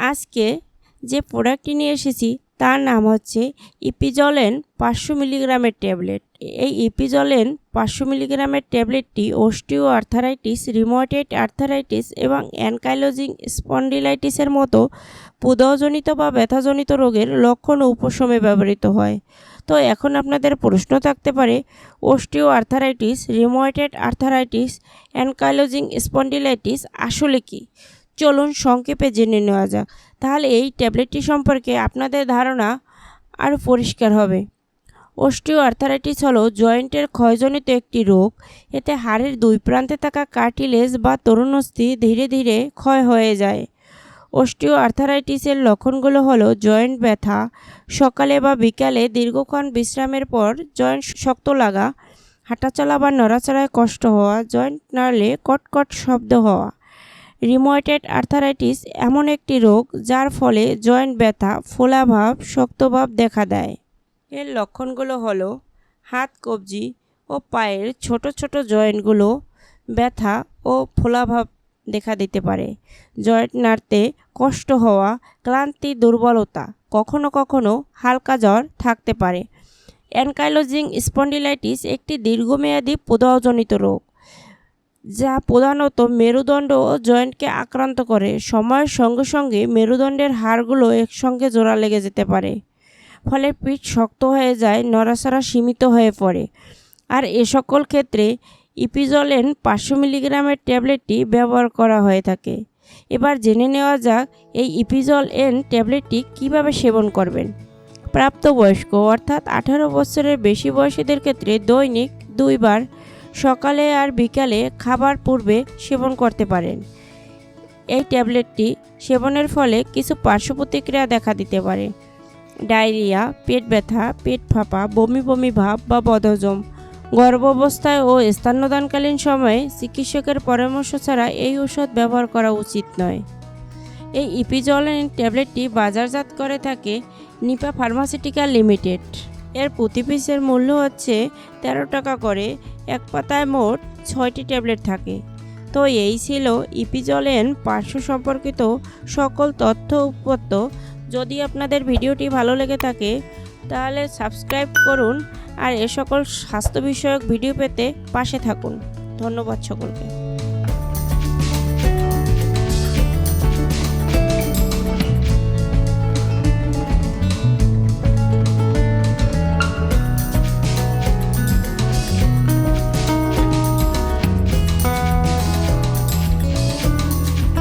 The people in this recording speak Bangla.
আজকে যে প্রোডাক্টটি নিয়ে এসেছি তার নাম হচ্ছে ইপিজলেন 500 মিলিগ্রামের ট্যাবলেট। এই ইপিজলেন 500 মিলিগ্রামের ট্যাবলেটটি অস্টিও আর্থারাইটিস, রিউমাটয়েড আর্থারাইটিস এবং অ্যানকাইলোজিং স্পন্ডিলাইটিসের মতো প্রদাহজনিত বা ব্যথাজনিত রোগের লক্ষণ ও উপশমে ব্যবহৃত হয়। তো এখন আপনাদের প্রশ্ন থাকতে পারে, osteo arthritis, rheumatoid arthritis, ankylosing spondylitis আসলে কি? চলুন সংক্ষেপে জেনে নেওয়া যাক, তাহলে এই ট্যাবলেটটি সম্পর্কে আপনাদের ধারণা আরও পরিষ্কার হবে। অস্টিও আর্থারাইটিস হলো জয়েন্টের ক্ষয়জনিত একটি রোগ। এতে হাড়ের দুই প্রান্তে থাকা কার্টিলেজ বা তরুণস্থি ধীরে ধীরে ক্ষয় হয়ে যায়। অস্টিও আর্থারাইটিসের লক্ষণগুলো হলো জয়েন্ট ব্যথা, সকালে বা বিকালে দীর্ঘক্ষণ বিশ্রামের পর জয়েন্ট শক্ত লাগা, হাঁটাচলা বা নড়াচড়ায় কষ্ট হওয়া, জয়েন্ট নাড়লে কটকট শব্দ হওয়া। রিউমাটয়েড আর্থারাইটিস এমন একটি রোগ যার ফলে জয়েন্ট ব্যথা, ফোলাভাব, শক্তভাব দেখা দেয়। এর লক্ষণগুলো হলো হাত কবজি ও পায়ের ছোট ছোট জয়েন্টগুলো ব্যথা ও ফোলাভাব দেখা দিতে পারে, জয়েন্ট নাড়তে কষ্ট হওয়া, ক্লান্তি, দুর্বলতা, কখনো কখনো হালকা জ্বর থাকতে পারে। অ্যানকাইলোজিং স্পন্ডিলাইটিস একটি দীর্ঘমেয়াদী প্রদাহজনিত রোগ যা প্রধানত মেরুদণ্ড ও জয়েন্টকে আক্রান্ত করে। সময়ের সঙ্গে সঙ্গে মেরুদণ্ডের হাড়গুলো একসঙ্গে জোড়া লেগে যেতে পারে, ফলে পিঠ শক্ত হয়ে যায়, নড়াচড়া সীমিত হয়ে পড়ে। আর এ সকল ক্ষেত্রে ইপিজলেন 500 মিলিগ্রামের ট্যাবলেটটি ব্যবহার করা হয়ে থাকে। এবার জেনে নেওয়া যাক এই ইপিজলেন ট্যাবলেটটি কিভাবে সেবন করবেন। প্রাপ্তবয়স্ক অর্থাৎ 18 বছরের বেশি বয়সীদের ক্ষেত্রে দৈনিক 2 বার সকালে আর বিকালে খাবার পূর্বে সেবন করতে পারেন। এই ট্যাবলেটটি সেবনের ফলে কিছু পার্শ্ব প্রতিক্রিয়া দেখা দিতে পারে: ডায়রিয়া, পেট ব্যথা, পেট ফাঁপা, বমি বমি ভাব বা বদহজম। গর্ভাবস্থায় ও স্তন্যদানকালীন সময়ে চিকিৎসকের পরামর্শ ছাড়া এই ওষুধ ব্যবহার করা উচিত নয়। এই ইপিজলেন ট্যাবলেটটি বাজারজাত করে থাকে নিপা ফার্মাসিউটিক্যাল লিমিটেড। এর প্রতি পিসের মূল্য হচ্ছে 13 টাকা করে। এক পাতায় মোট 6টি ট্যাবলেট থাকে। তো এই ছিল ইপিজলেন 500 সম্পর্কিত সকল তথ্য উপাত্ত। যদি আপনাদের ভিডিওটি ভালো লেগে থাকে তাহলে সাবস্ক্রাইব করুন আর এ সকল স্বাস্থ্য বিষয়ক ভিডিও পেতে পাশে থাকুন। ধন্যবাদ সকলকে।